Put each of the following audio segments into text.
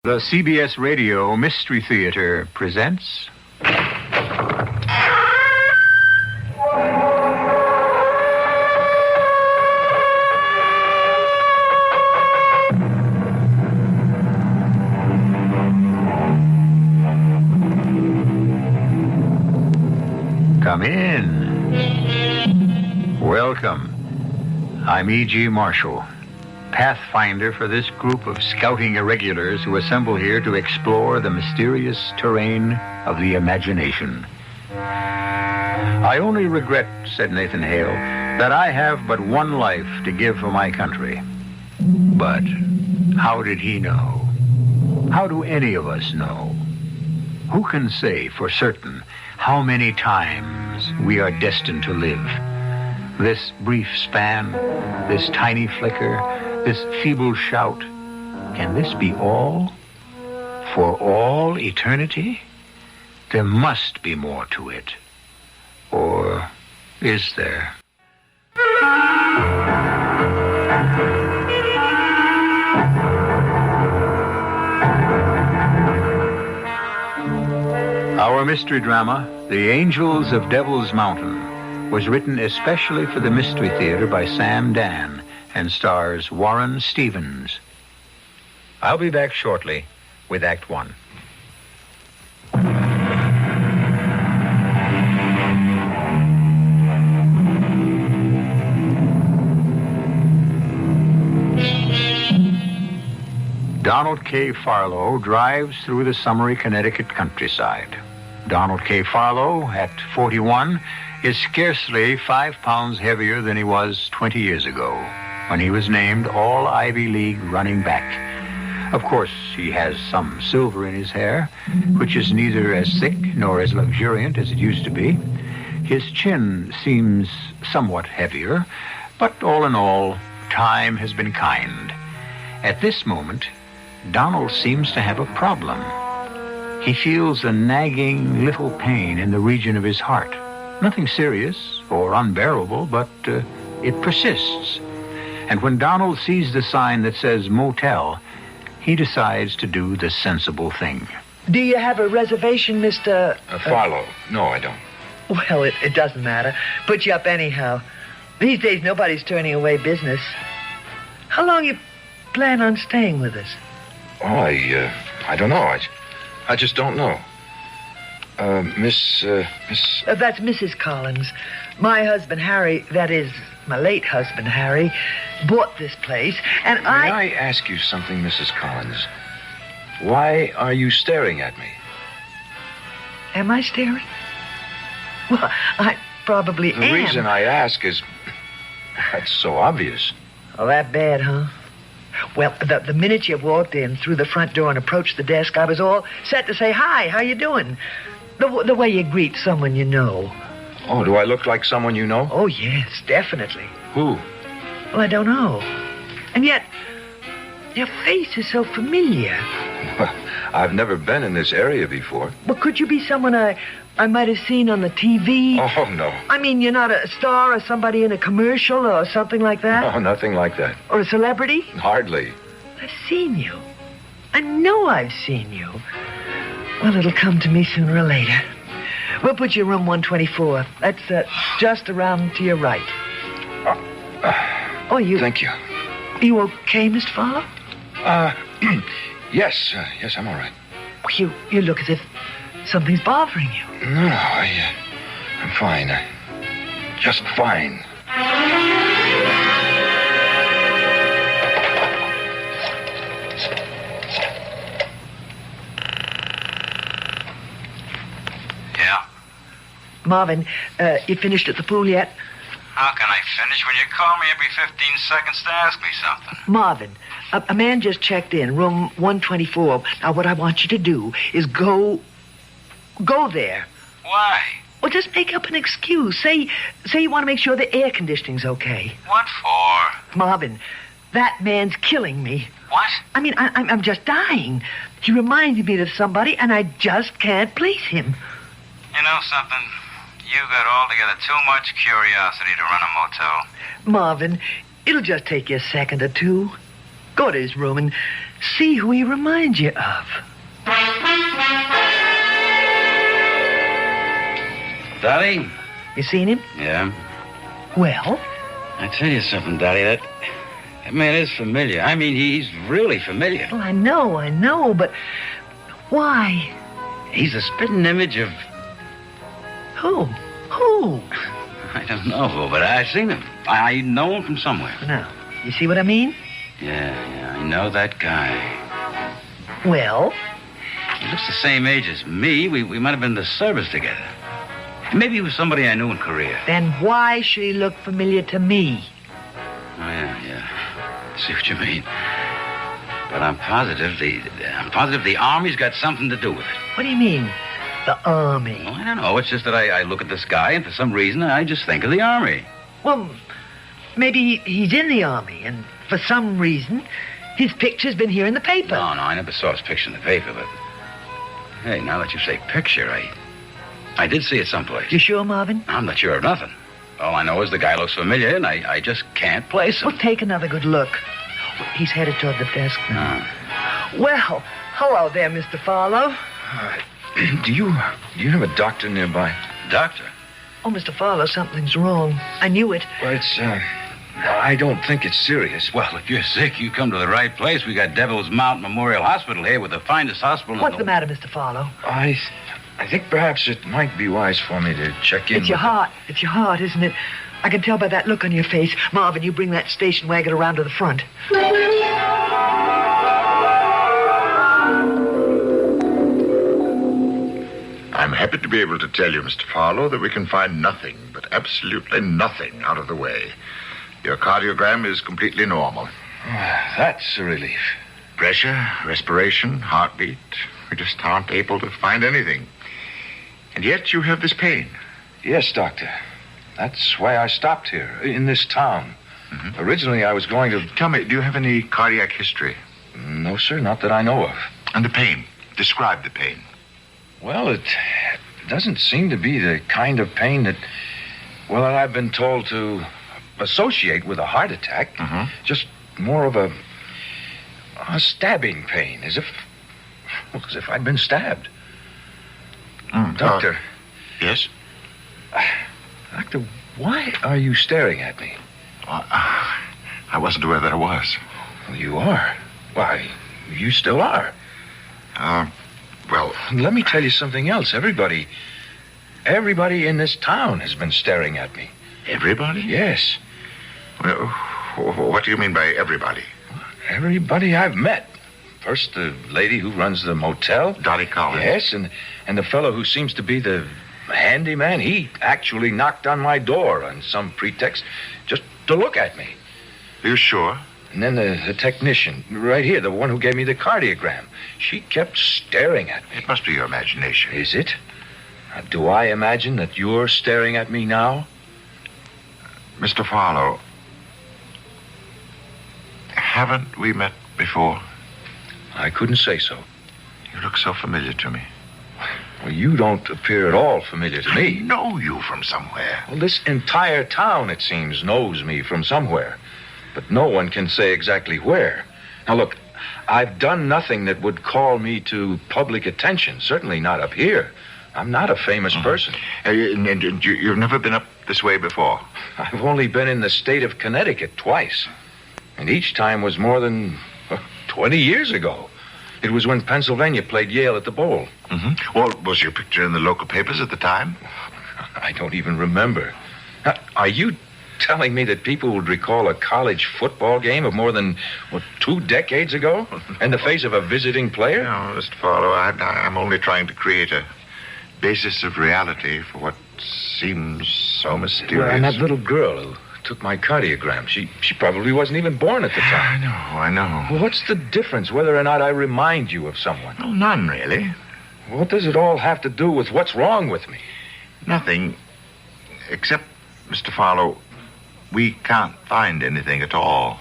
The CBS Radio Mystery Theater presents... Come in. Welcome. I'm E.G. Marshall, pathfinder for this group of scouting irregulars who assemble here to explore the mysterious terrain of the imagination. I only regret, said Nathan Hale, that I have but one life to give for my country. But how did he know? How do any of us know? Who can say for certain how many times we are destined to live? This brief span, this tiny flicker, this feeble shout, can this be all? For all eternity? There must be more to it. Or is there? Our mystery drama, The Angels of Devil's Mountain, was written especially for the Mystery Theater by Sam Dan and stars Warren Stevens. I'll be back shortly with Act One. Donald K. Farlow drives through the summery Connecticut countryside. Donald K. Farlow, at 41, is scarcely 5 pounds heavier than he was 20 years ago, when he was named All-Ivy League running back. Of course, he has some silver in his hair, which is neither as thick nor as luxuriant as it used to be. His chin seems somewhat heavier, but all in all, time has been kind. At this moment, Donald seems to have a problem. He feels a nagging little pain in the region of his heart. Nothing serious or unbearable, but it persists. And when Donald sees the sign that says motel, he decides to do the sensible thing. Do you have a reservation, Mr. Farlow? No, I don't. Well, it doesn't matter. Put you up anyhow. These days, nobody's turning away business. How long you plan on staying with us? Oh, I don't know. I just don't know. Miss... That's Mrs. Collins. My husband, Harry, that is, my late husband, Harry, bought this place, and May I ask you something, Mrs. Collins? Why are you staring at me? Am I staring? Well, I probably am. The reason I ask is... That's so obvious. Oh, that bad, huh? Well, the minute you walked in through the front door and approached the desk, I was all set to say, hi, how you doing? The way you greet someone you know. Oh, do I look like someone you know? Oh, yes, definitely. Who? Well, I don't know. And yet, your face is so familiar. Well, I've never been in this area before. Well, could you be someone I might have seen on the TV? Oh, no. I mean, you're not a star or somebody in a commercial or something like that? No, nothing like that. Or a celebrity? Hardly. I've seen you. I know I've seen you. Well, it'll come to me sooner or later. We'll put you in room 124. That's just around to your right. Oh, you... Thank you. Are you okay, Mr. Farlow? Yes, I'm all right. You look as if something's bothering you. No, I'm fine. Just fine. Yeah? Marvin, you finished at the pool yet? How can I finish when you call me every 15 seconds to ask me something? Marvin, a man just checked in, room 124. Now, what I want you to do is go there. Why? Well, just make up an excuse. Say you want to make sure the air conditioning's okay. What for? Marvin, that man's killing me. What? I mean, I'm just dying. He reminded me of somebody, and I just can't place him. You know something? You got altogether too much curiosity to run a motel. Marvin, it'll just take you a second or two. Go to his room and see who he reminds you of. Daddy? You seen him? Yeah. Well? I tell you something, Daddy, that man is familiar. I mean, he's really familiar. Well, I know, but why? He's a spitting image of... Who? I don't know, but I've seen him. I know him from somewhere. Now, you see what I mean? Yeah, I know that guy. Well? He looks the same age as me. We might have been in the service together. Maybe he was somebody I knew in Korea. Then why should he look familiar to me? Oh, yeah. I see what you mean. But I'm positive the Army's got something to do with it. What do you mean, the Army? Well, I don't know. It's just that I look at this guy, and for some reason, I just think of the Army. Well, maybe he's in the Army, and for some reason, his picture's been here in the paper. No, I never saw his picture in the paper, but... Hey, now that you say picture, I did see it someplace. You sure, Marvin? I'm not sure of nothing. All I know is the guy looks familiar, and I just can't place him. Well, take another good look. He's headed toward the desk now. Oh. Well, hello there, Mr. Farlow. Do you have a doctor nearby? Doctor? Oh, Mr. Farlow, something's wrong. I knew it. Well, I don't think it's serious. Well, if you're sick, you come to the right place. We got Devil's Mountain Memorial Hospital here with the finest hospital in What's the matter, Mr. Farlow? I think perhaps it might be wise for me to check in. It's your heart. It's your heart, isn't it? I can tell by that look on your face. Marvin, you bring that station wagon around to the front. I'm happy to be able to tell you, Mr. Farlow, that we can find nothing, but absolutely nothing out of the way. Your cardiogram is completely normal. That's a relief. Pressure, respiration, heartbeat. We just aren't able to find anything. And yet you have this pain. Yes, Doctor. That's why I stopped here, in this town. Mm-hmm. Originally, I was going to... Tell me, do you have any cardiac history? No, sir, not that I know of. And the pain? Describe the pain. Well, it doesn't seem to be the kind of pain that I've been told to associate with a heart attack. Mm-hmm. Just more of a stabbing pain, as if I'd been stabbed. Doctor. Yes? Doctor, why are you staring at me? I wasn't aware that I was. Well, you are. Why, you still are. Well... Let me tell you something else. Everybody in this town has been staring at me. Everybody? Yes. Well, what do you mean by everybody? Everybody I've met. First, the lady who runs the motel. Dottie Collins. Yes, and the fellow who seems to be the handyman. He actually knocked on my door on some pretext just to look at me. Are you sure? And then the technician, right here, the one who gave me the cardiogram. She kept staring at me. It must be your imagination. Is it? Do I imagine that you're staring at me now? Mr. Farlow, haven't we met before? I couldn't say so. You look so familiar to me. Well, you don't appear at all familiar to me. I know you from somewhere. Well, this entire town, it seems, knows me from somewhere. But no one can say exactly where. Now, look, I've done nothing that would call me to public attention. Certainly not up here. I'm not a famous person. And you've never been up this way before? I've only been in the state of Connecticut twice. And each time was more than 20 years ago. It was when Pennsylvania played Yale at the Bowl. Mm-hmm. Well, was your picture in the local papers at the time? I don't even remember. Now, are you telling me that people would recall a college football game of more than, 2 decades ago? In the face of a visiting player? No, Mr. Farlow, I'm only trying to create a basis of reality for what seems so mysterious. Well, and that little girl who took my cardiogram, she probably wasn't even born at the time. I know. Well, what's the difference whether or not I remind you of someone? Well, none, really. What does it all have to do with what's wrong with me? Nothing. Except, Mr. Farlow, we can't find anything at all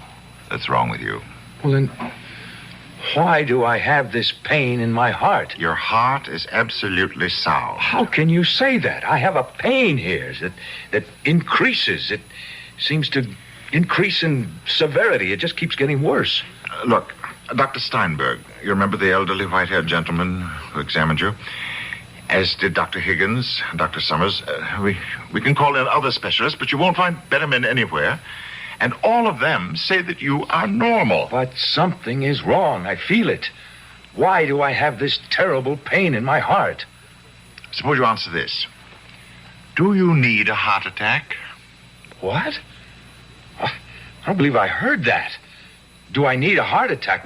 that's wrong with you. Well, then, why do I have this pain in my heart? Your heart is absolutely sound. How can you say that? I have a pain here that increases. It seems to increase in severity. It just keeps getting worse. Look, Dr. Steinberg, you remember the elderly white-haired gentleman who examined you? As did Dr. Higgins, Dr. Summers. We can call in other specialists, but you won't find better men anywhere. And all of them say that you are normal. But something is wrong. I feel it. Why do I have this terrible pain in my heart? Suppose you answer this. Do you need a heart attack? What? I don't believe I heard that. Do I need a heart attack?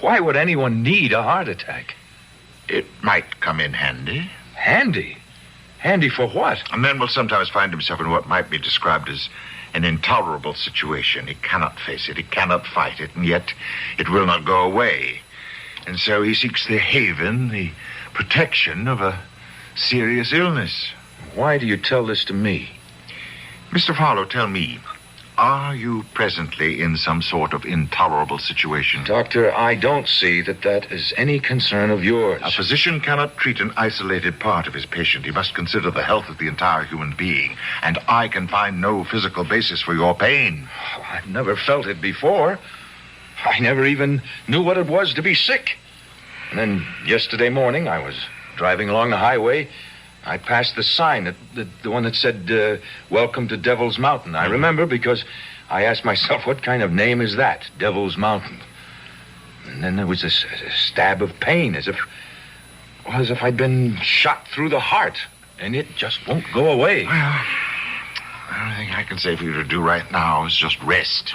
Why would anyone need a heart attack? It might come in handy. Handy? Handy for what? A man will sometimes find himself in what might be described as an intolerable situation. He cannot face it, he cannot fight it, and yet it will not go away. And so he seeks the haven, the protection of a serious illness. Why do you tell this to me? Mr. Farlow, tell me, are you presently in some sort of intolerable situation? Doctor, I don't see that is any concern of yours. A physician cannot treat an isolated part of his patient. He must consider the health of the entire human being. And I can find no physical basis for your pain. I've never felt it before. I never even knew what it was to be sick. And then yesterday morning, I was driving along the highway. I passed the sign, the one that said, Welcome to Devil's Mountain. I remember because I asked myself, what kind of name is that, Devil's Mountain? And then there was a stab of pain, as if I'd been shot through the heart, and it just won't go away. Well, the only thing I can say for you to do right now is just rest.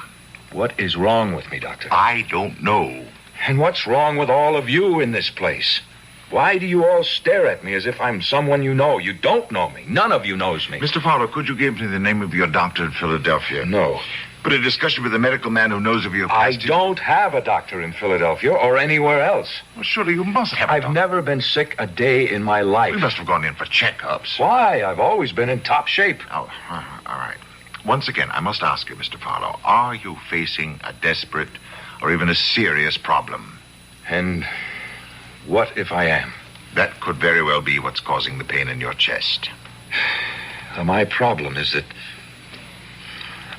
What is wrong with me, Doctor? I don't know. And what's wrong with all of you in this place? Why do you all stare at me as if I'm someone you know? You don't know me. None of you knows me. Mr. Fowler, could you give me the name of your doctor in Philadelphia? No. But a discussion with a medical man who knows of your I past... don't have a doctor in Philadelphia or anywhere else. Well, surely you must have a I've doctor. never been sick a day in my life. We must have gone in for checkups. Why? I've always been in top shape. Oh, all right. Once again, I must ask you, Mr. Fowler, are you facing a desperate or even a serious problem? And what if I am? That could very well be what's causing the pain in your chest. My problem is that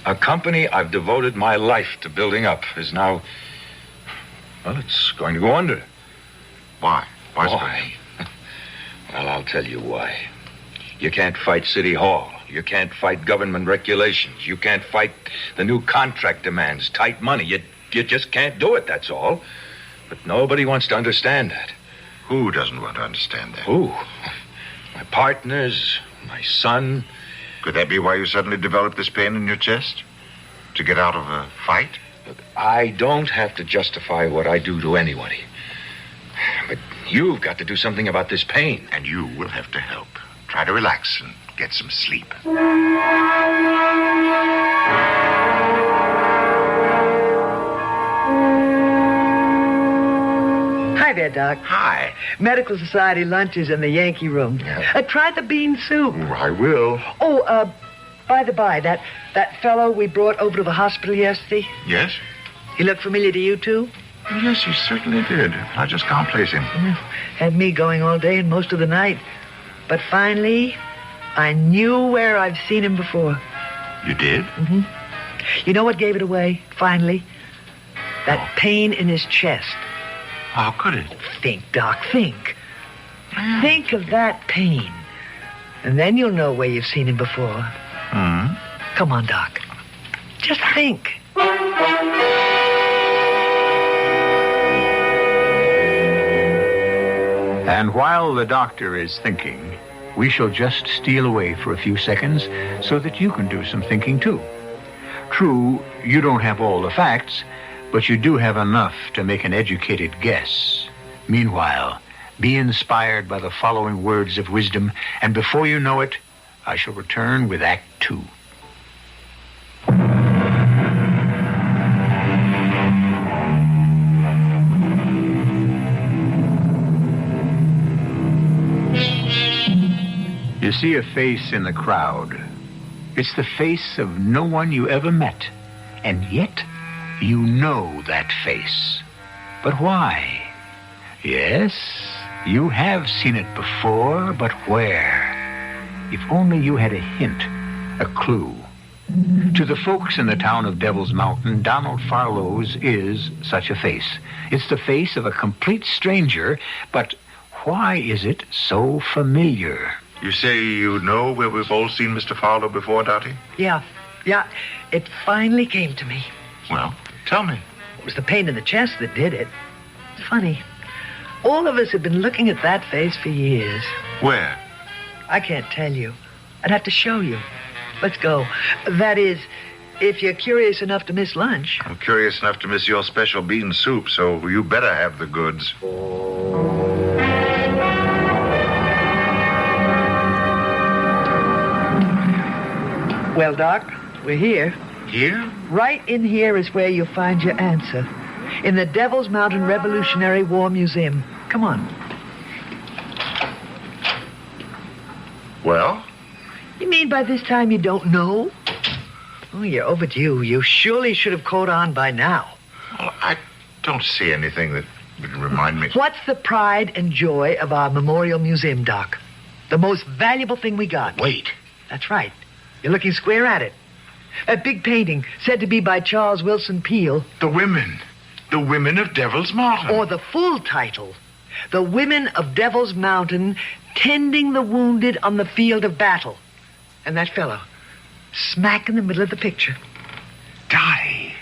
a company I've devoted my life to building up is now, well, it's going to go under. Why? Why? Well, I'll tell you why. You can't fight City Hall. You can't fight government regulations. You can't fight the new contract demands, tight money. You just can't do it, that's all. But nobody wants to understand that. Who doesn't want to understand that? Who? My partners, my son. Could that be why you suddenly developed this pain in your chest? To get out of a fight? Look, I don't have to justify what I do to anybody. But you've got to do something about this pain. And you will have to help. Try to relax and get some sleep. Hi there, Doc. Hi. Medical Society lunch is in the Yankee room. Yeah. Try the bean soup. I will. Oh, by the by, that fellow we brought over to the hospital yesterday, Yes? he looked familiar to you, too? Yes, he certainly did. I just can't place him. Had me going all day and most of the night. But finally, I knew where I've seen him before. You did? You know what gave it away, finally? That pain in his chest. How could it? Think, Doc, think. Think of that pain. And then you'll know where you've seen him before. Come on, Doc. Just think. And while the doctor is thinking, we shall just steal away for a few seconds so that you can do some thinking, too. True, you don't have all the facts, but you do have enough to make an educated guess. Meanwhile, be inspired by the following words of wisdom, and before you know it, I shall return with Act 2. You see a face in the crowd. It's the face of no one you ever met, and yet you know that face. But why? Yes, you have seen it before, but where? If only you had a hint, a clue. To the folks in the town of Devil's Mountain, Donald Farlow's is such a face. It's the face of a complete stranger, but why is it so familiar? You say you know where we've all seen Mr. Farlow before, Dottie? Yeah. It finally came to me. Well, tell me. It was the pain in the chest that did it. It's funny. All of us have been looking at that face for years. Where? I can't tell you. I'd have to show you. Let's go. That is, if you're curious enough to miss lunch. I'm curious enough to miss your special bean soup, so you better have the goods. Well, Doc, we're here. Here? Right in here is where you'll find your answer. In the Devil's Mountain Revolutionary War Museum. Come on. Well? You mean by this time you don't know? Oh, you're overdue. You surely should have caught on by now. Well, I don't see anything that would remind me. What's the pride and joy of our Memorial Museum, Doc? The most valuable thing we got. Wait. That's right. You're looking square at it. A big painting said to be by Charles Wilson Peale. The women. The women of Devil's Mountain. Or the full title. The Women of Devil's Mountain Tending the Wounded on the Field of Battle. And that fellow, smack in the middle of the picture. Dottie.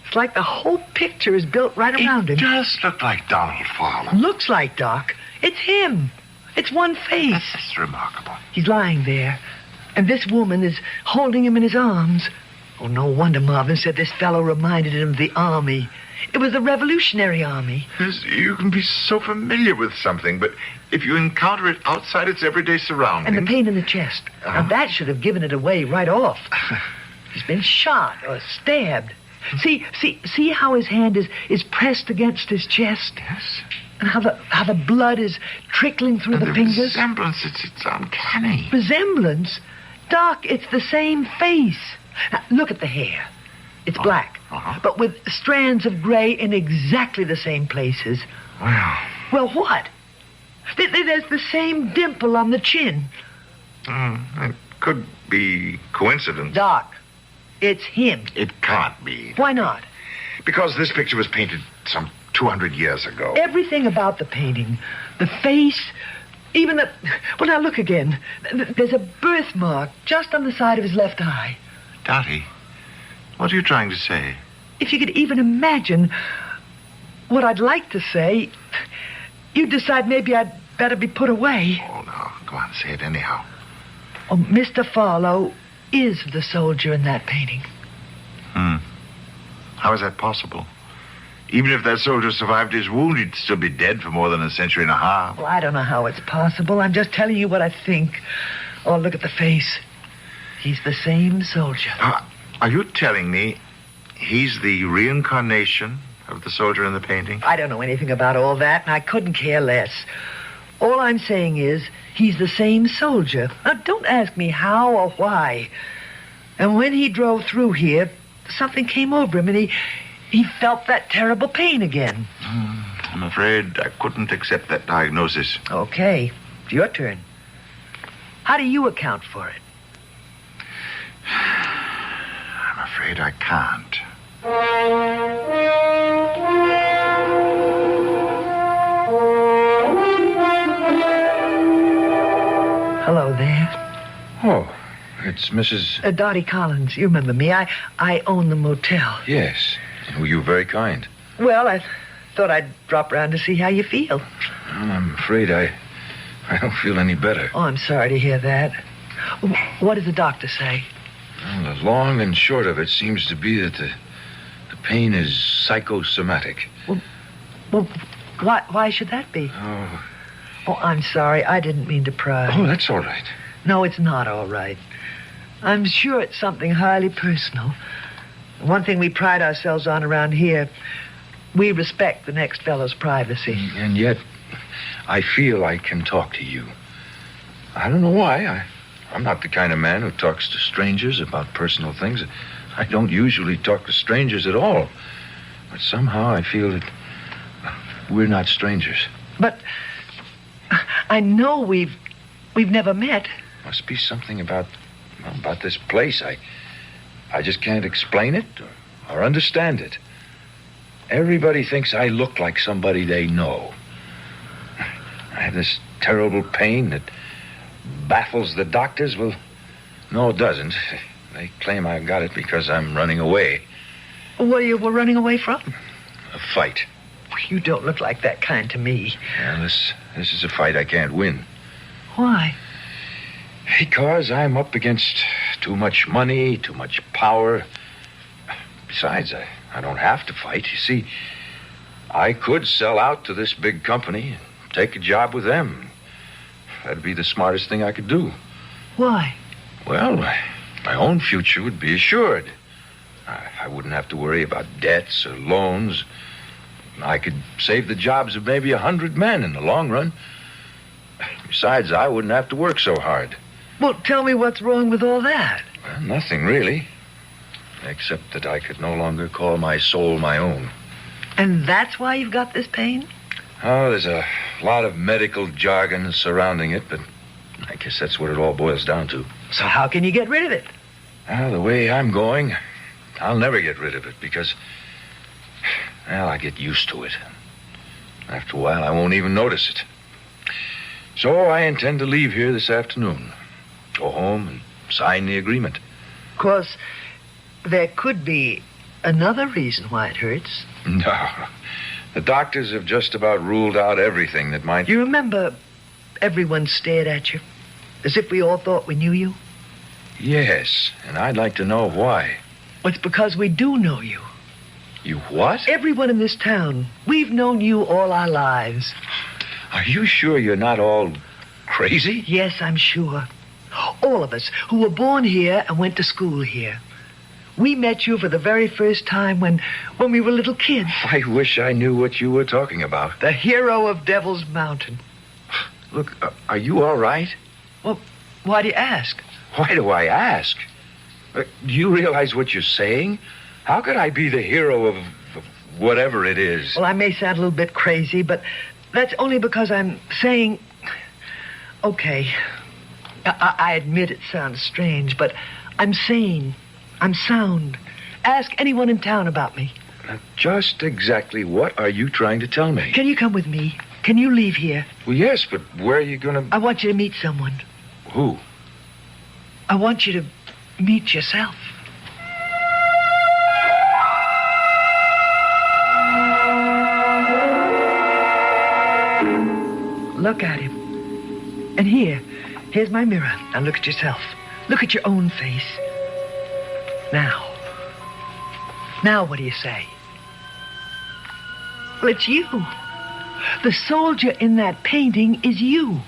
It's like the whole picture is built right around him. It does look like Donald Farlow. Looks like, Doc. It's him. It's one face. That's remarkable. He's lying there, and this woman is holding him in his arms. Oh, no wonder Marvin said this fellow reminded him of the army. It was the Revolutionary Army. Yes, you can be so familiar with something, but if you encounter it outside its everyday surroundings... And the pain in the chest. Now, that should have given it away right off. He's been shot or stabbed. See how his hand is pressed against his chest? Yes. And how the blood is trickling through the fingers? Resemblance, it's uncanny. Resemblance? Doc, it's the same face. Now, look at the hair. It's black, but with strands of gray in exactly the same places. Well, what? There's the same dimple on the chin. It could be coincidence. Doc, it's him. It can't be. Why not? Because this picture was painted some 200 years ago. Everything about the painting, the face, even the... Well, now look again. There's a birthmark just on the side of his left eye. Dottie, what are you trying to say? If you could even imagine what I'd like to say, you'd decide maybe I'd better be put away. Oh, no. Go on, say it anyhow. Oh, Mr. Farlow is the soldier in that painting. How is that possible? Even if that soldier survived his wound, he'd still be dead for more than a century and a half. Well, I don't know how it's possible. I'm just telling you what I think. Oh, look at the face. He's the same soldier. Are you telling me he's the reincarnation of the soldier in the painting? I don't know anything about all that, and I couldn't care less. All I'm saying is he's the same soldier. Now, don't ask me how or why. And when he drove through here, something came over him, and he felt that terrible pain again. I'm afraid I couldn't accept that diagnosis. Okay, it's your turn. How do you account for it? I'm afraid I can't. Hello there. Oh, it's Mrs... Dottie Collins. You remember me. I own the motel. Yes. Oh, you're very kind. Well, I thought I'd drop around to see how you feel. Well, I'm afraid I don't feel any better. Oh, I'm sorry to hear that. What did the doctor say? Well, the long and short of it seems to be that the pain is psychosomatic. Well, why should that be? Oh, I'm sorry. I didn't mean to pry. Oh, that's all right. No, it's not all right. I'm sure it's something highly personal. One thing we pride ourselves on around here, we respect the next fellow's privacy. And yet, I feel I can talk to you. I don't know why. I'm not the kind of man who talks to strangers about personal things. I don't usually talk to strangers at all. But somehow I feel that we're not strangers. But I know we've never met. Must be something about this place. I just can't explain it or understand it. Everybody thinks I look like somebody they know. I have this terrible pain that baffles the doctors. Well, no, it doesn't. They claim I got it because I'm running away. What are you running away from? A fight. You don't look like that kind to me. Yeah, this is a fight I can't win. Why? Because I'm up against too much money, too much power. Besides, I don't have to fight. You see, I could sell out to this big company and take a job with them. That'd be the smartest thing I could do. Why? Well, my own future would be assured. I wouldn't have to worry about debts or loans. I could save the jobs of maybe 100 men in the long run. Besides, I wouldn't have to work so hard. Well, tell me what's wrong with all that. Well, nothing really. Except that I could no longer call my soul my own. And that's why you've got this pain? Oh, there's a lot of medical jargon surrounding it, but I guess that's what it all boils down to. So how can you get rid of it? Well, the way I'm going, I'll never get rid of it because, well, I get used to it. After a while, I won't even notice it. So I intend to leave here this afternoon. Go home and sign the agreement. Of course, there could be another reason why it hurts. No. The doctors have just about ruled out everything that might... You remember everyone stared at you? As if we all thought we knew you? Yes, and I'd like to know why. Well, it's because we do know you. You what? Everyone in this town. We've known you all our lives. Are you sure you're not all crazy? Yes, I'm sure. All of us who were born here and went to school here. We met you for the very first time when we were little kids. I wish I knew what you were talking about. The hero of Devil's Mountain. Look, are you all right? Well, why do you ask? Why do I ask? Do you realize what you're saying? How could I be the hero of whatever it is? Well, I may sound a little bit crazy, but that's only because I'm saying... Okay, I admit it sounds strange, but I'm sane. I'm sound. Ask anyone in town about me. Now, just exactly what are you trying to tell me? Can you come with me? Can you leave here? Well, yes, but where are you going to... I want you to meet someone. Who? I want you to meet yourself. Look at him. And here's my mirror. Now look at yourself. Look at your own face. Now what do you say? Well, it's you. The soldier in that painting is you.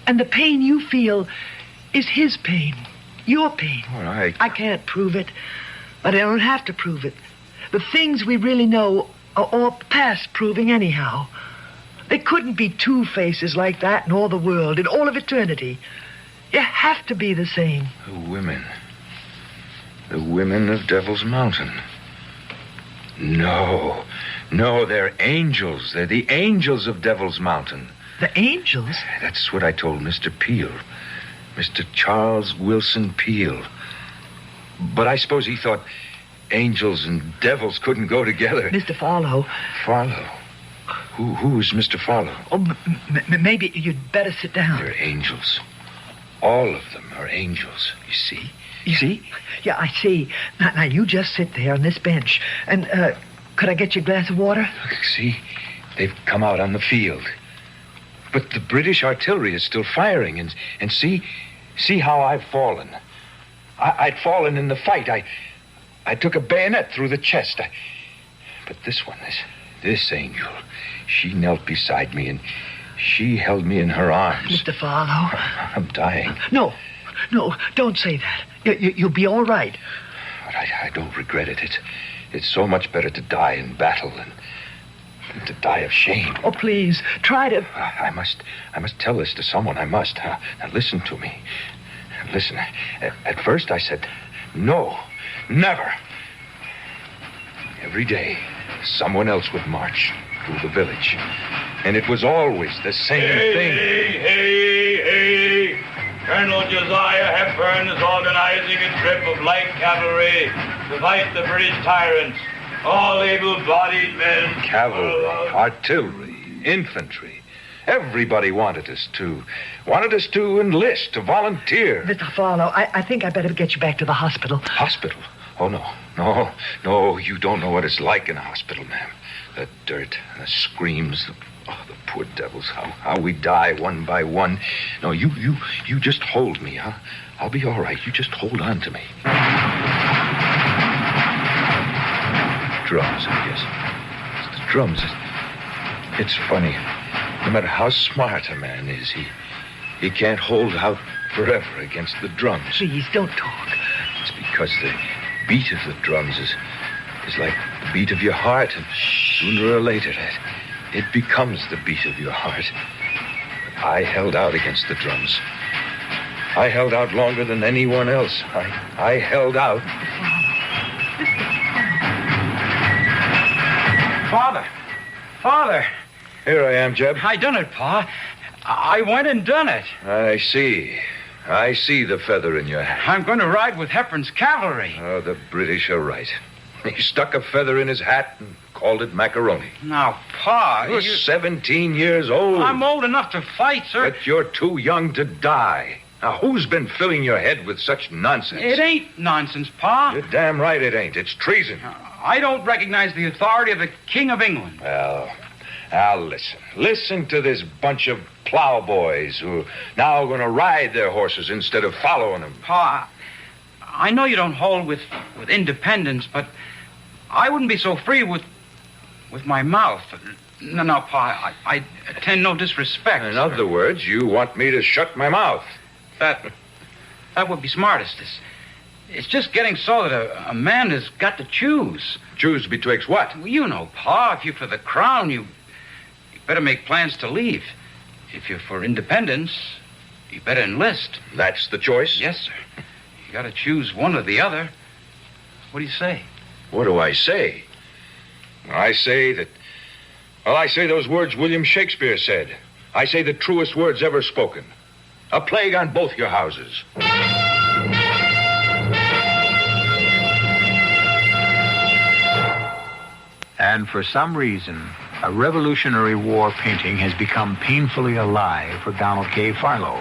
And the pain you feel is his pain. Your pain. All right. I can't prove it, but I don't have to prove it. The things we really know are all past proving anyhow. There couldn't be two faces like that in all the world, in all of eternity. You have to be the same. The women. The women of Devil's Mountain. No, they're angels. They're the angels of Devil's Mountain. The angels? That's what I told Mr. Peel. Mr. Charles Wilson Peel. But I suppose he thought angels and devils couldn't go together. Mr. Farlow. Farlow? Who is Mr. Farlow? Oh, maybe you'd better sit down. They're angels. All of them are angels, you see? You see? Yeah, I see. Now, you just sit there on this bench. And, could I get you a glass of water? Look, see? They've come out on the field. But the British artillery is still firing. And see how I've fallen. I'd fallen in the fight. I took a bayonet through the chest. But this one, this angel, she knelt beside me and she held me in her arms. Mr. Farlow. I'm dying. No, don't say that. You'll be all right. But I don't regret it. It's so much better to die in battle than to die of shame. Oh, please, try to... I must tell this to someone. I must. Now, listen to me. Listen, at first I said, no, never. Every day, someone else would march through the village. And it was always the same thing. Hey! Colonel Josiah Hepburn is organizing a trip of light cavalry to fight the British tyrants. All able-bodied men. Cavalry, artillery, infantry. Everybody wanted us to enlist, to volunteer. Mr. Farlow, I think I better get you back to the hospital. Hospital? Oh, no, you don't know what it's like in a hospital, ma'am. The dirt, the screams, the poor devils, how we die one by one. No, you just hold me, huh? I'll be all right. You just hold on to me. Drums, I guess. It's the drums. It's funny. No matter how smart a man is, he can't hold out forever against the drums. Please, don't talk. It's because the beat of the drums is like the beat of your heart, and sooner or later it becomes the beat of your heart. But I held out against the drums. I held out longer than anyone else. I held out. Father. Here I am, Jeb. I done it, Pa. I went and done it. I see the feather in your hat. I'm going to ride with Hepburn's cavalry. Oh, the British are right. He stuck a feather in his hat and called it macaroni. Now, Pa, You're 17 years old. I'm old enough to fight, sir. But you're too young to die. Now, who's been filling your head with such nonsense? It ain't nonsense, Pa. You're damn right it ain't. It's treason. I don't recognize the authority of the King of England. Well, now listen. Listen to this bunch of plowboys who are now going to ride their horses instead of following them. Pa, I know you don't hold with independence, but I wouldn't be so free with my mouth. No, Pa, I intend no disrespect. In other words, you want me to shut my mouth. That would be smartest. It's just getting so that a man has got to choose. Choose betwixt what? Well, you know, Pa, if you're for the crown, you better make plans to leave. If you're for independence, you better enlist. That's the choice? Yes, sir. You got to choose one or the other. What do you say? What do I say? I say those words William Shakespeare said. I say the truest words ever spoken. A plague on both your houses. And for some reason, a Revolutionary War painting has become painfully alive for Donald K. Farlow.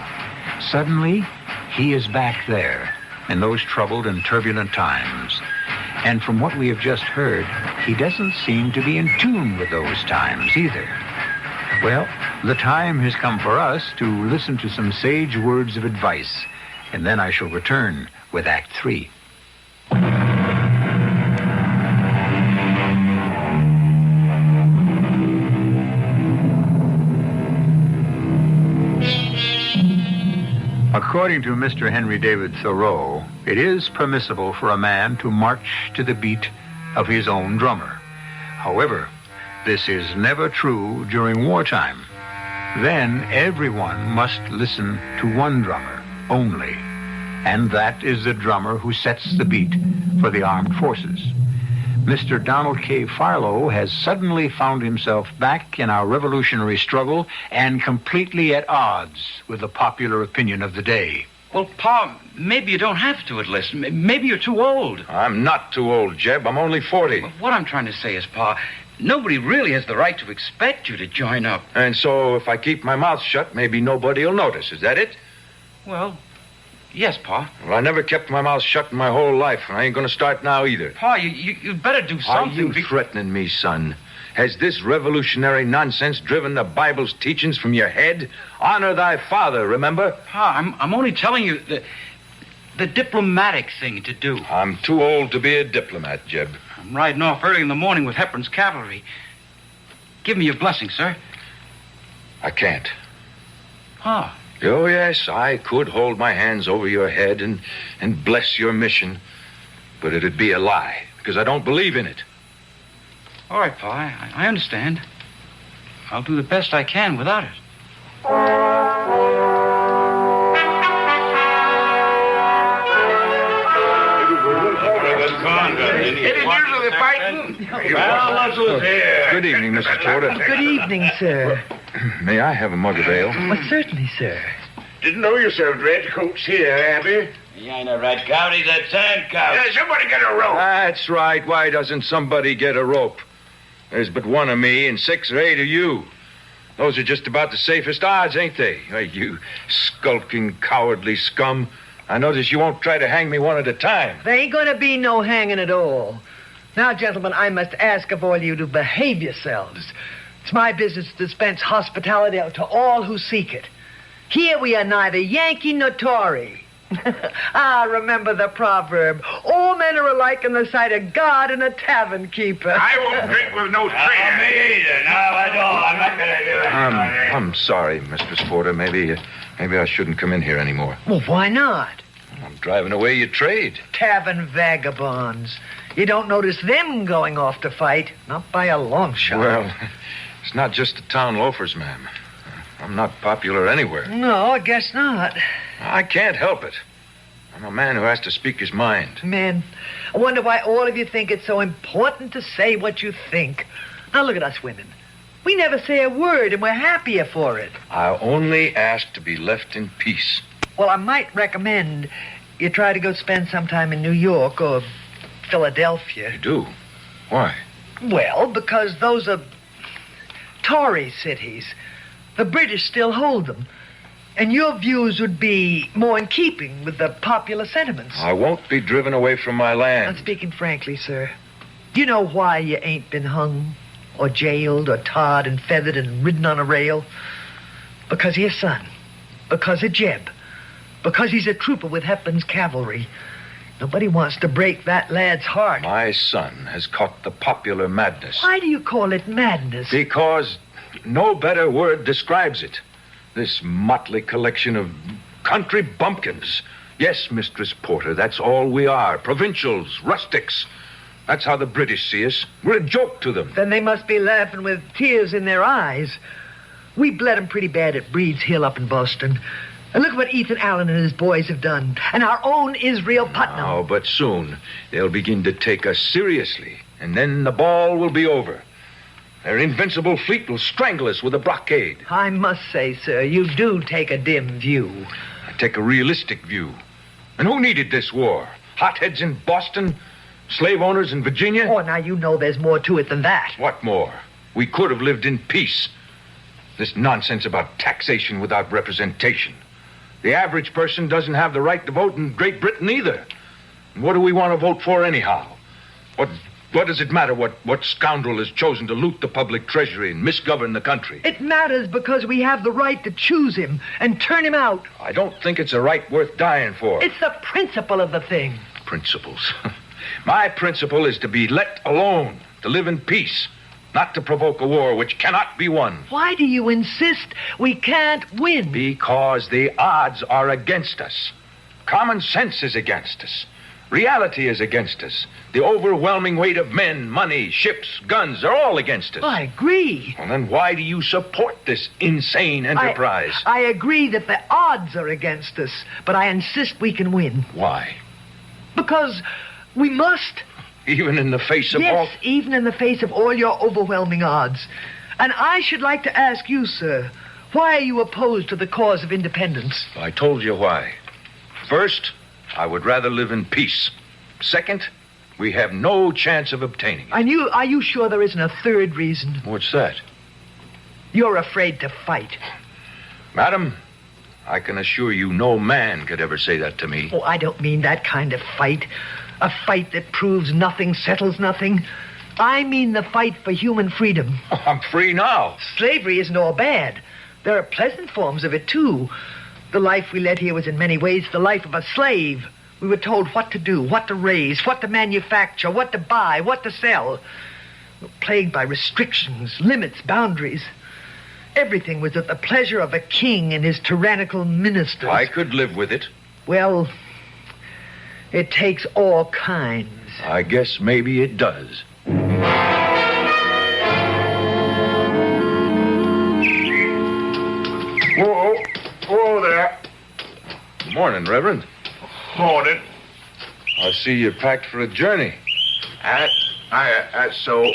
Suddenly, he is back there in those troubled and turbulent times. And from what we have just heard, he doesn't seem to be in tune with those times either. Well, the time has come for us to listen to some sage words of advice, and then I shall return with Act 3. According to Mr. Henry David Thoreau, it is permissible for a man to march to the beat of his own drummer. However, this is never true during wartime. Then everyone must listen to one drummer only, and that is the drummer who sets the beat for the armed forces. Mr. Donald K. Farlow has suddenly found himself back in our revolutionary struggle and completely at odds with the popular opinion of the day. Well, Pa, maybe you don't have to enlist. Maybe you're too old. I'm not too old, Jeb. I'm only 40. But what I'm trying to say is, Pa, nobody really has the right to expect you to join up. And so if I keep my mouth shut, maybe nobody will notice. Is that it? Well, yes, Pa. Well, I never kept my mouth shut in my whole life, and I ain't going to start now either. Pa, you'd better do something. Are you threatening me, son? Has this revolutionary nonsense driven the Bible's teachings from your head? Honor thy father, remember? Pa, I'm only telling you the diplomatic thing to do. I'm too old to be a diplomat, Jeb. I'm riding off early in the morning with Hepburn's cavalry. Give me your blessing, sir. I can't. Pa. Oh, yes, I could hold my hands over your head and bless your mission, but it'd be a lie, because I don't believe in it. All right, Pa, I understand. I'll do the best I can without it. It is usually fighting. Well, look who's here. Good evening, Mrs. Porter. Good evening, sir. May I have a mug of ale? Certainly, sir. Didn't know you served red coats here, Abby. He ain't a red coat, he's a tan coat. Somebody get a rope. That's right. Why doesn't somebody get a rope? There's but one of me and 6 or 8 of you. Those are just about the safest odds, ain't they? Hey, you skulking, cowardly scum. I notice you won't try to hang me one at a time. There ain't going to be no hanging at all. Now, gentlemen, I must ask of all you to behave yourselves. It's my business to dispense hospitality to all who seek it. Here we are neither Yankee nor Tory. Remember the proverb, all men are alike in the sight of God and a tavern keeper. I won't drink with no trainer. Me either. No, I don't. I'm not going to do it. I'm sorry, Mistress Porter. Maybe I shouldn't come in here anymore. Well, why not? I'm driving away your trade. Tavern vagabonds. You don't notice them going off to fight, not by a long shot. Well, it's not just the town loafers, ma'am. I'm not popular anywhere. No, I guess not. I can't help it. I'm a man who has to speak his mind. Man, I wonder why all of you think it's so important to say what you think. Now look at us women. We never say a word, and we're happier for it. I only ask to be left in peace. Well, I might recommend you try to go spend some time in New York or Philadelphia. You do? Why? Well, because those are Tory cities. The British still hold them. And your views would be more in keeping with the popular sentiments. I won't be driven away from my land. I'm speaking frankly, sir. Do you know why you ain't been hung or jailed or tarred and feathered and ridden on a rail? Because of your son. Because of Jeb. Because he's a trooper with Hepburn's cavalry. Nobody wants to break that lad's heart. My son has caught the popular madness. Why do you call it madness? Because no better word describes it. This motley collection of country bumpkins. Yes, Mistress Porter, that's all we are. Provincials, rustics. That's how the British see us. We're a joke to them. Then they must be laughing with tears in their eyes. We bled them pretty bad at Breed's Hill up in Boston. And look what Ethan Allen and his boys have done. And our own Israel Putnam. Oh, but soon they'll begin to take us seriously. And then the ball will be over. Their invincible fleet will strangle us with a blockade. I must say, sir, you do take a dim view. I take a realistic view. And who needed this war? Hotheads in Boston? Slave owners in Virginia? Oh, now you know there's more to it than that. What more? We could have lived in peace. This nonsense about taxation without representation. The average person doesn't have the right to vote in Great Britain either. And what do we want to vote for anyhow? What does it matter what scoundrel has chosen to loot the public treasury and misgovern the country? It matters because we have the right to choose him and turn him out. I don't think it's a right worth dying for. It's the principle of the thing. Principles. My principle is to be let alone, to live in peace, not to provoke a war which cannot be won. Why do you insist we can't win? Because the odds are against us. Common sense is against us. Reality is against us. The overwhelming weight of men, money, ships, guns are all against us. I agree. Well, then why do you support this insane enterprise? I agree that the odds are against us, but I insist we can win. Why? Because we must. Even in the face of all... Yes, even in the face of all your overwhelming odds. And I should like to ask you, sir, why are you opposed to the cause of independence? I told you why. First, I would rather live in peace. Second, we have no chance of obtaining it. And are you sure there isn't a third reason? What's that? You're afraid to fight. Madam, I can assure you no man could ever say that to me. Oh, I don't mean that kind of fight. A fight that proves nothing, settles nothing. I mean the fight for human freedom. Oh, I'm free now. Slavery isn't all bad. There are pleasant forms of it, too. The life we led here was in many ways the life of a slave. We were told what to do, what to raise, what to manufacture, what to buy, what to sell. We were plagued by restrictions, limits, boundaries. Everything was at the pleasure of a king and his tyrannical ministers. I could live with it. Well, it takes all kinds. I guess maybe it does. Whoa there. Good morning, Reverend. Morning. I see you're packed for a journey. That's so.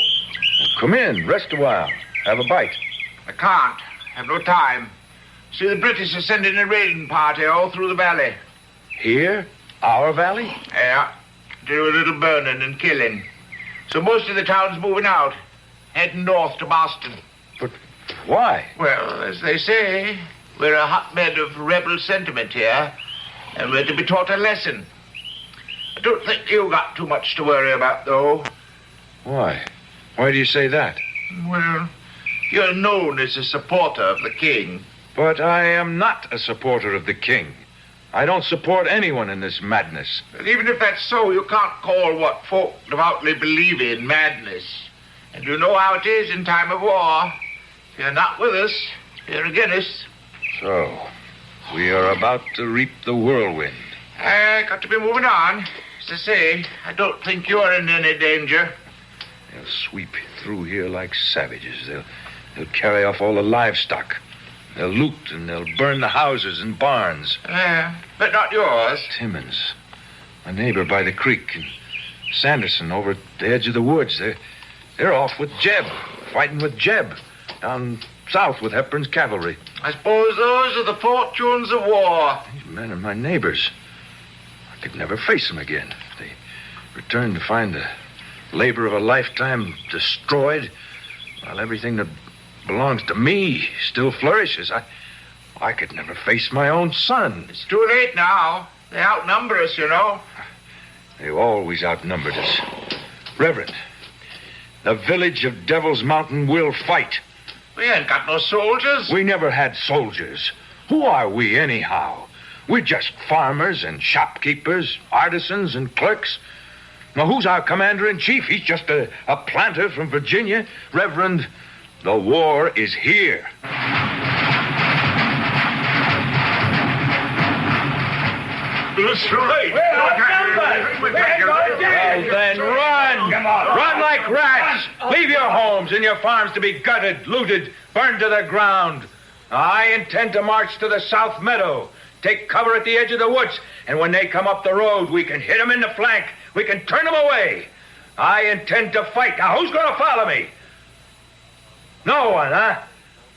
Come in, rest a while. Have a bite. I can't. Have no time. See, the British are sending a raiding party all through the valley. Here? Our valley? Yeah. Do a little burning and killing. So most of the town's moving out, heading north to Boston. But why? Well, as they say, we're a hotbed of rebel sentiment here, and we're to be taught a lesson. I don't think you got too much to worry about, though. Why? Why do you say that? Well, you're known as a supporter of the king. But I am not a supporter of the king. I don't support anyone in this madness. But even if that's so, you can't call what folk devoutly believe in madness. And you know how it is in time of war. If you're not with us, you're against us. So, we are about to reap the whirlwind. I got to be moving on. As I say, I don't think you're in any danger. They'll sweep through here like savages. They'll carry off all the livestock. They'll loot and they'll burn the houses and barns. But not yours. Timmons, my neighbor by the creek, and Sanderson over at the edge of the woods. They're off with Jeb, fighting with Jeb, down south with Hepburn's cavalry. I suppose those are the fortunes of war. These men are my neighbors. I could never face them again. They return to find the labor of a lifetime destroyed, while everything that belongs to me still flourishes. I could never face my own son. It's too late now. They outnumber us, you know. They've always outnumbered us. Reverend, the village of Devil's Mountain will fight. We ain't got no soldiers. We never had soldiers. Who are we, anyhow? We're just farmers and shopkeepers, artisans and clerks. Now, who's our commander-in-chief? He's just a planter from Virginia. Reverend, the war is here. That's right. Well, then run. Run like rats. Leave your homes and your farms to be gutted, looted, burned to the ground. I intend to march to the South Meadow, take cover at the edge of the woods, and when they come up the road, we can hit them in the flank. We can turn them away. I intend to fight. Now, who's going to follow me? No one, huh?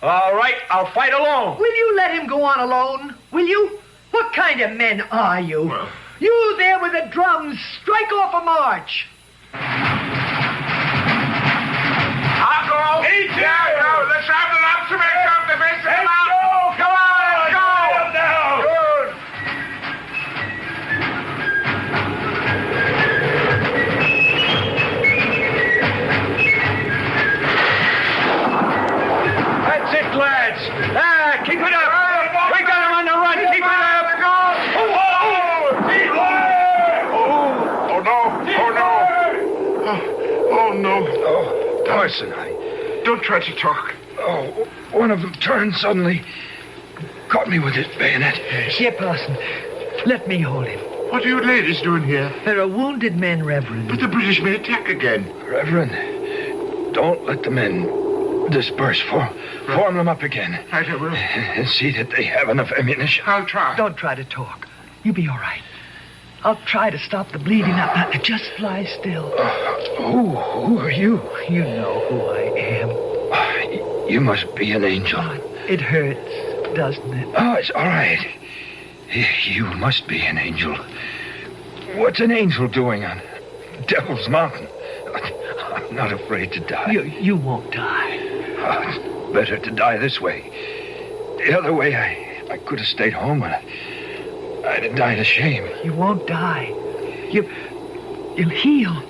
All right, I'll fight alone. Will you let him go on alone? Will you? What kind of men are you? Well, you there with the drums, strike off a march. I'll go. Yeah, no, let's have the lumps of it come to face them out. Go on, let's go. Good. That's it, lads. Keep it up. We got him on the run. Keep it up. Oh, no. Oh, Parson, Don't try to talk. Oh, one of them turned suddenly. Caught me with his bayonet. Here, Parson. Let me hold him. What are you ladies doing here? There are wounded men, Reverend. But the British may attack again. Reverend, don't let the men disperse. Form them up again. Right, I will. And see that they have enough ammunition. I'll try. Don't try to talk. You be all right. I'll try to stop the bleeding. Now, just lie still. Who are you? You know who I am. You must be an angel. It hurts, doesn't it? Oh, it's all right. You must be an angel. What's an angel doing on Devil's Mountain? I'm not afraid to die. You won't die. Oh, it's better to die this way. The other way, I could have stayed home and I'd have died of shame. You won't die. You'll heal.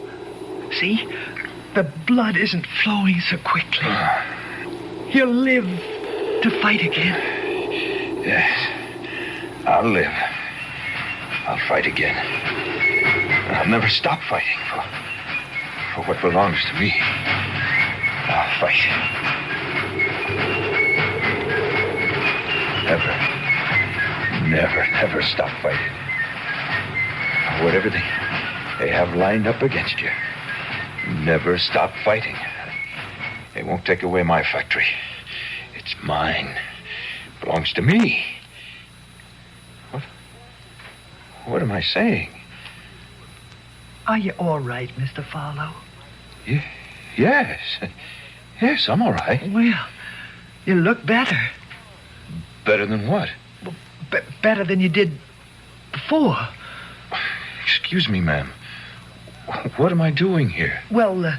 See? The blood isn't flowing so quickly. You'll live to fight again. Yes. I'll live. I'll fight again. I'll never stop fighting for what belongs to me. I'll fight. Never stop fighting. Whatever they have lined up against you, never stop fighting. They won't take away my factory. It's mine. It belongs to me. What am I saying? Are you all right, Mr. Farlow? Yes. Yes, I'm all right. Well, you look better. Better than what? Better than you did before. Excuse me, ma'am. What am I doing here? Well,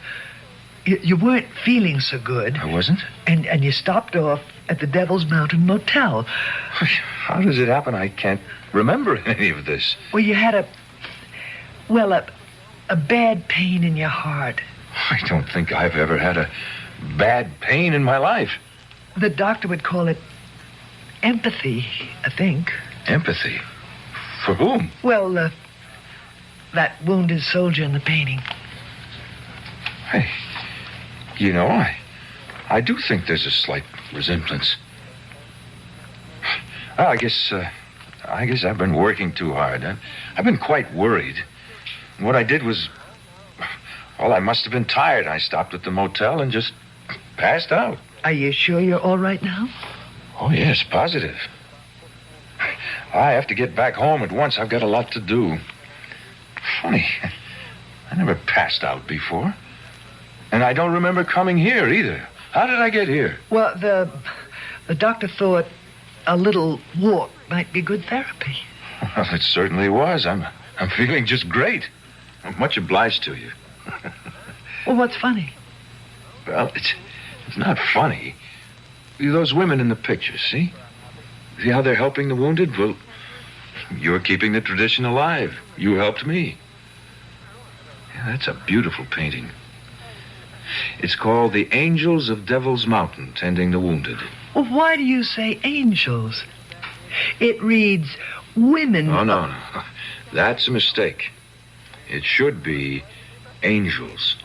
you weren't feeling so good. I wasn't? And you stopped off at the Devil's Mountain Motel. How does it happen? I can't remember any of this. Well, you had a bad pain in your heart. I don't think I've ever had a bad pain in my life. The doctor would call it empathy, I think. Empathy? For whom? Well, that wounded soldier in the painting. Hey, you know, I do think there's a slight resemblance. Well, I guess I've been working too hard. I've been quite worried. And what I did was, well, I must have been tired. I stopped at the motel and just passed out. Are you sure you're all right now? Oh, yes, positive. I have to get back home at once. I've got a lot to do. Funny, I never passed out before. And I don't remember coming here either. How did I get here? Well, the doctor thought a little walk might be good therapy. Well, it certainly was. I'm feeling just great. I'm much obliged to you. Well, what's funny? Well, it's not funny. Those women in the picture, see? See how they're helping the wounded? Well, you're keeping the tradition alive. You helped me. Yeah, that's a beautiful painting. It's called The Angels of Devil's Mountain, Tending the Wounded. Well, why do you say angels? It reads women. Oh, no. That's a mistake. It should be angels.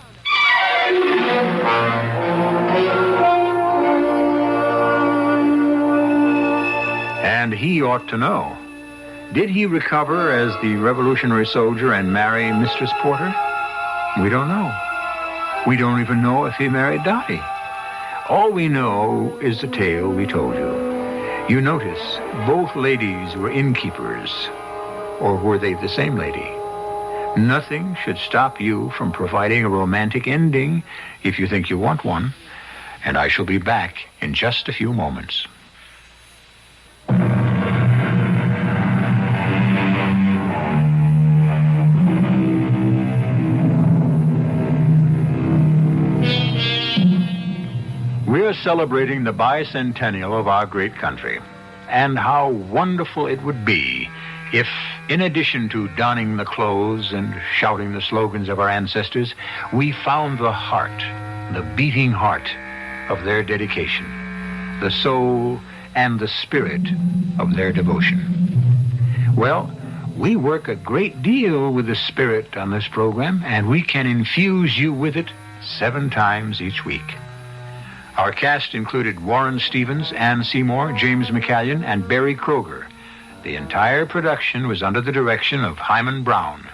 And he ought to know. Did he recover as the Revolutionary soldier and marry Mistress Porter? We don't know. We don't even know if he married Dottie. All we know is the tale we told you. You notice both ladies were innkeepers. Or were they the same lady? Nothing should stop you from providing a romantic ending if you think you want one. And I shall be back in just a few moments. We're celebrating the bicentennial of our great country. And how wonderful it would be if, in addition to donning the clothes and shouting the slogans of our ancestors, we found the heart, the beating heart of their dedication, the soul and the spirit of their devotion. Well, we work a great deal with the spirit on this program, and we can infuse you with it 7 times each week. Our cast included Warren Stevens, Ann Seymour, James McCallion, and Barry Kroger. The entire production was under the direction of Hyman Brown.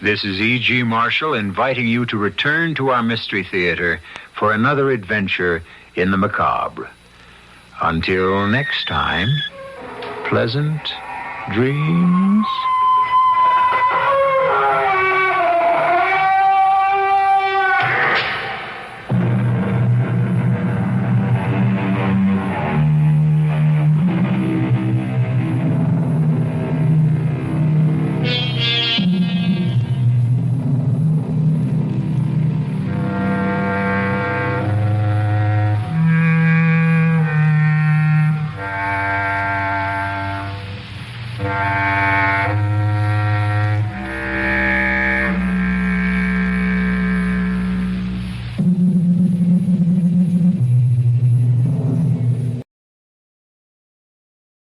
This is E.G. Marshall inviting you to return to our Mystery Theater for another adventure in the macabre. Until next time, pleasant dreams.